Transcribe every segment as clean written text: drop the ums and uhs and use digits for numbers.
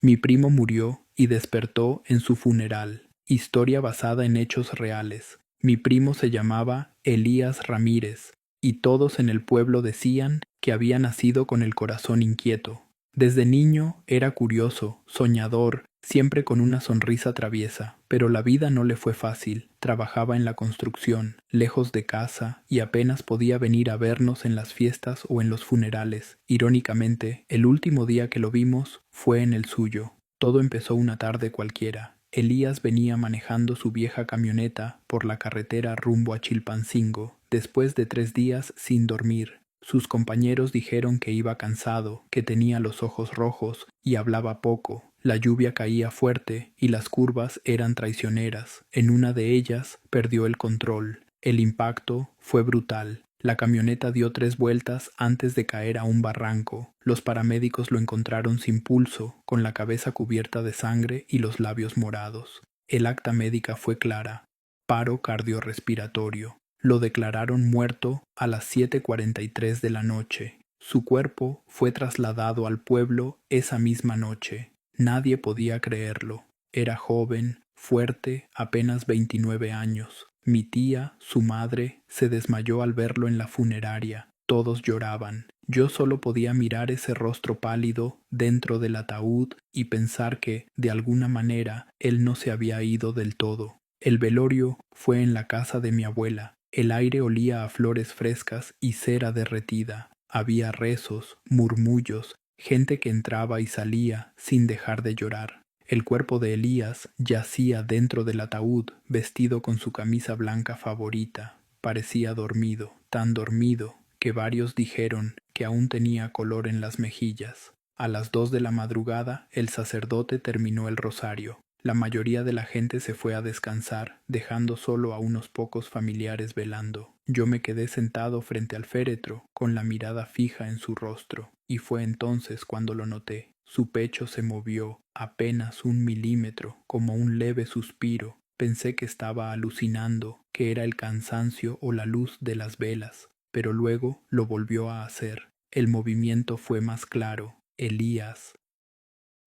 Mi primo murió y despertó en su funeral. Historia basada en hechos reales. Mi primo se llamaba Elías Ramírez, y todos en el pueblo decían que había nacido con el corazón inquieto. Desde niño era curioso, soñador, siempre con una sonrisa traviesa, pero la vida no le fue fácil. Trabajaba en la construcción, lejos de casa, y apenas podía venir a vernos en las fiestas o en los funerales. Irónicamente, el último día que lo vimos fue en el suyo. Todo empezó una tarde cualquiera. Elías venía manejando su vieja camioneta por la carretera rumbo a Chilpancingo, después de 3 días sin dormir. Sus compañeros dijeron que iba cansado, que tenía los ojos rojos y hablaba poco. La lluvia caía fuerte y las curvas eran traicioneras. En una de ellas perdió el control. El impacto fue brutal. La camioneta dio 3 vueltas antes de caer a un barranco. Los paramédicos lo encontraron sin pulso, con la cabeza cubierta de sangre y los labios morados. El acta médica fue clara: paro cardiorrespiratorio. Lo declararon muerto a las 7:43 de la noche. Su cuerpo fue trasladado al pueblo esa misma noche. Nadie podía creerlo. Era joven, fuerte, apenas 29 años. Mi tía, su madre, se desmayó al verlo en la funeraria. Todos lloraban. Yo solo podía mirar ese rostro pálido dentro del ataúd y pensar que, de alguna manera, él no se había ido del todo. El velorio fue en la casa de mi abuela. El aire olía a flores frescas y cera derretida. Había rezos, murmullos, gente que entraba y salía sin dejar de llorar. El cuerpo de Elías yacía dentro del ataúd, vestido con su camisa blanca favorita. Parecía dormido, tan dormido que varios dijeron que aún tenía color en las mejillas. A las 2 de la madrugada, el sacerdote terminó el rosario. La mayoría de la gente se fue a descansar, dejando solo a unos pocos familiares velando. Yo me quedé sentado frente al féretro, con la mirada fija en su rostro, y fue entonces cuando lo noté. Su pecho se movió, apenas 1 milímetro, como un leve suspiro. Pensé que estaba alucinando, que era el cansancio o la luz de las velas, pero luego lo volvió a hacer. El movimiento fue más claro. Elías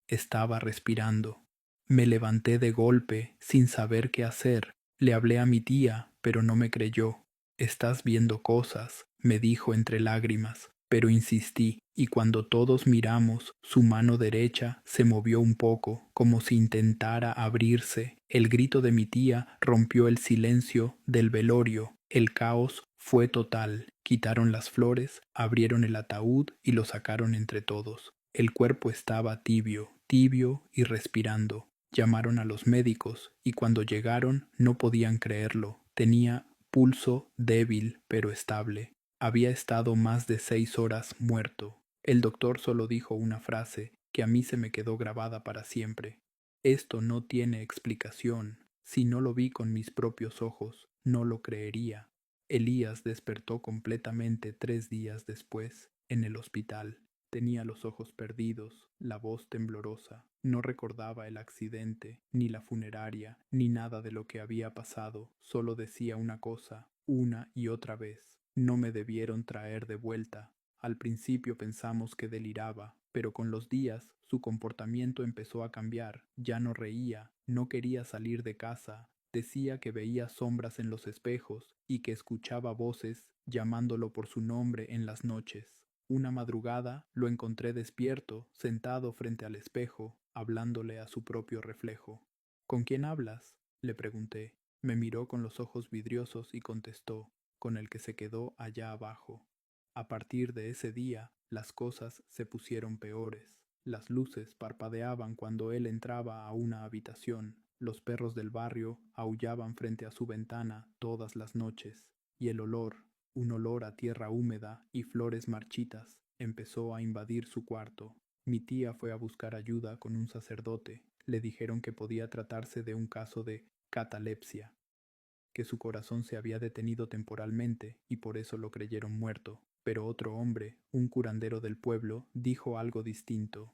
estaba respirando. Me levanté de golpe, sin saber qué hacer. Le hablé a mi tía, pero no me creyó. Estás viendo cosas, me dijo entre lágrimas, pero insistí, y cuando todos miramos, su mano derecha se movió un poco, como si intentara abrirse. El grito de mi tía rompió el silencio del velorio. El caos fue total. Quitaron las flores, abrieron el ataúd y lo sacaron entre todos. El cuerpo estaba tibio, tibio y respirando. Llamaron a los médicos y cuando llegaron no podían creerlo. Tenía pulso débil pero estable. Había estado más de 6 horas muerto. El doctor solo dijo una frase que a mí se me quedó grabada para siempre. Esto no tiene explicación. Si no lo vi con mis propios ojos, no lo creería. Elías despertó completamente 3 días después, en el hospital. Tenía los ojos perdidos, la voz temblorosa. No recordaba el accidente, ni la funeraria, ni nada de lo que había pasado. Solo decía una cosa, una y otra vez: no me debieron traer de vuelta. Al principio pensamos que deliraba, pero con los días su comportamiento empezó a cambiar. Ya no reía, no quería salir de casa. Decía que veía sombras en los espejos y que escuchaba voces llamándolo por su nombre en las noches. Una madrugada lo encontré despierto, sentado frente al espejo, hablándole a su propio reflejo. ¿Con quién hablas?, le pregunté. Me miró con los ojos vidriosos y contestó: con el que se quedó allá abajo. A partir de ese día, las cosas se pusieron peores. Las luces parpadeaban cuando él entraba a una habitación. Los perros del barrio aullaban frente a su ventana todas las noches, y el olor, un olor a tierra húmeda y flores marchitas, empezó a invadir su cuarto. Mi tía fue a buscar ayuda con un sacerdote. Le dijeron que podía tratarse de un caso de catalepsia, que su corazón se había detenido temporalmente y por eso lo creyeron muerto. Pero otro hombre, un curandero del pueblo, dijo algo distinto.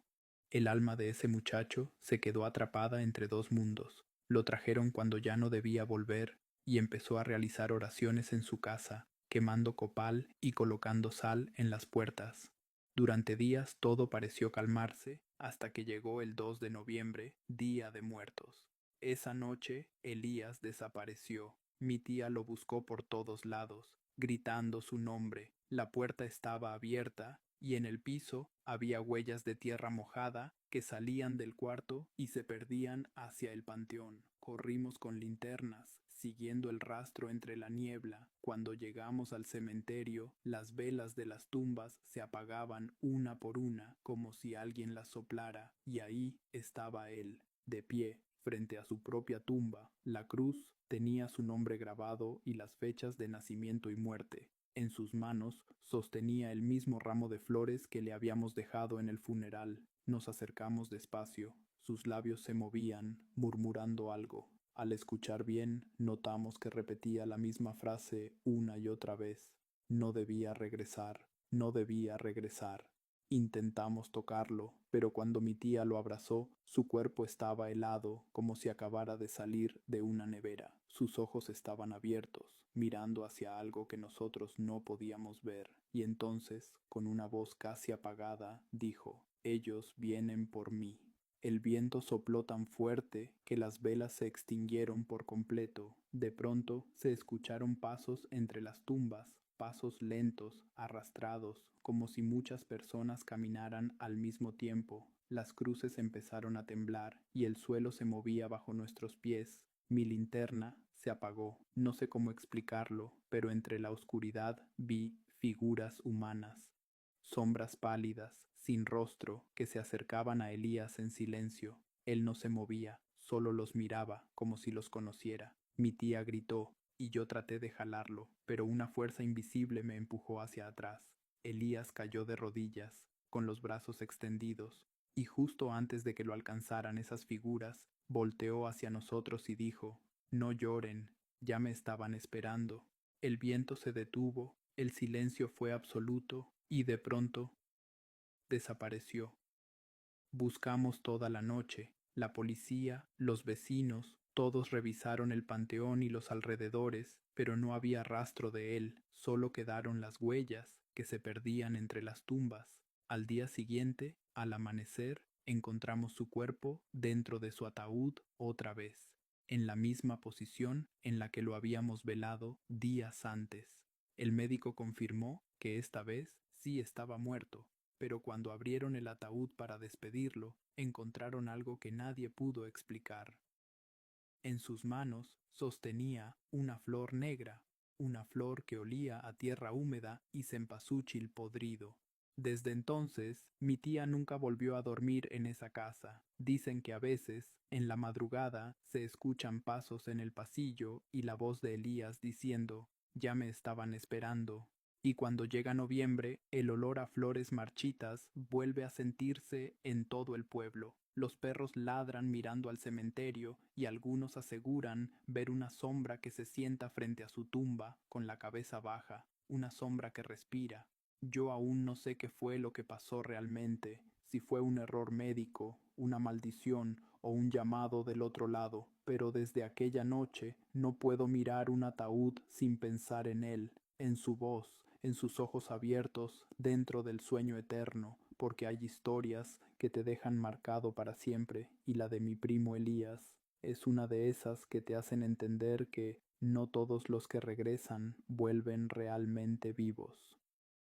El alma de ese muchacho se quedó atrapada entre dos mundos. Lo trajeron cuando ya no debía volver y empezó a realizar oraciones en su casa, quemando copal y colocando sal en las puertas. Durante días todo pareció calmarse, hasta que llegó el 2 de noviembre, Día de Muertos. Esa noche Elías desapareció. Mi tía lo buscó por todos lados, gritando su nombre. La puerta estaba abierta, y en el piso había huellas de tierra mojada que salían del cuarto y se perdían hacia el panteón. Corrimos con linternas, siguiendo el rastro entre la niebla. Cuando llegamos al cementerio, las velas de las tumbas se apagaban una por una, como si alguien las soplara, y ahí estaba él, de pie, frente a su propia tumba. La cruz tenía su nombre grabado y las fechas de nacimiento y muerte. En sus manos sostenía el mismo ramo de flores que le habíamos dejado en el funeral. Nos acercamos despacio. Sus labios se movían, murmurando algo. Al escuchar bien, notamos que repetía la misma frase una y otra vez. No debía regresar, no debía regresar. Intentamos tocarlo, pero cuando mi tía lo abrazó, su cuerpo estaba helado, como si acabara de salir de una nevera. Sus ojos estaban abiertos, mirando hacia algo que nosotros no podíamos ver, y entonces, con una voz casi apagada, dijo: «Ellos vienen por mí». El viento sopló tan fuerte que las velas se extinguieron por completo. De pronto se escucharon pasos entre las tumbas, pasos lentos, arrastrados, como si muchas personas caminaran al mismo tiempo. Las cruces empezaron a temblar y el suelo se movía bajo nuestros pies. Mi linterna se apagó. No sé cómo explicarlo, pero entre la oscuridad vi figuras humanas, sombras pálidas, sin rostro, que se acercaban a Elías en silencio. Él no se movía, solo los miraba, como si los conociera. Mi tía gritó, y yo traté de jalarlo, pero una fuerza invisible me empujó hacia atrás. Elías cayó de rodillas, con los brazos extendidos, y justo antes de que lo alcanzaran esas figuras, volteó hacia nosotros y dijo: «No lloren, ya me estaban esperando». El viento se detuvo, el silencio fue absoluto, y de pronto desapareció. Buscamos toda la noche. La policía, los vecinos, todos revisaron el panteón y los alrededores, pero no había rastro de él, solo quedaron las huellas que se perdían entre las tumbas. Al día siguiente, al amanecer, encontramos su cuerpo dentro de su ataúd otra vez, en la misma posición en la que lo habíamos velado días antes. El médico confirmó que esta vez sí estaba muerto, pero cuando abrieron el ataúd para despedirlo, encontraron algo que nadie pudo explicar. En sus manos sostenía una flor negra, una flor que olía a tierra húmeda y cempasúchil podrido. Desde entonces, mi tía nunca volvió a dormir en esa casa. Dicen que a veces, en la madrugada, se escuchan pasos en el pasillo y la voz de Elías diciendo: «Ya me estaban esperando». Y cuando llega noviembre, el olor a flores marchitas vuelve a sentirse en todo el pueblo. Los perros ladran mirando al cementerio y algunos aseguran ver una sombra que se sienta frente a su tumba, con la cabeza baja, una sombra que respira. Yo aún no sé qué fue lo que pasó realmente, si fue un error médico, una maldición o un llamado del otro lado, pero desde aquella noche no puedo mirar un ataúd sin pensar en él, en su voz, en sus ojos abiertos dentro del sueño eterno, porque hay historias que te dejan marcado para siempre, y la de mi primo Elías es una de esas que te hacen entender que no todos los que regresan vuelven realmente vivos.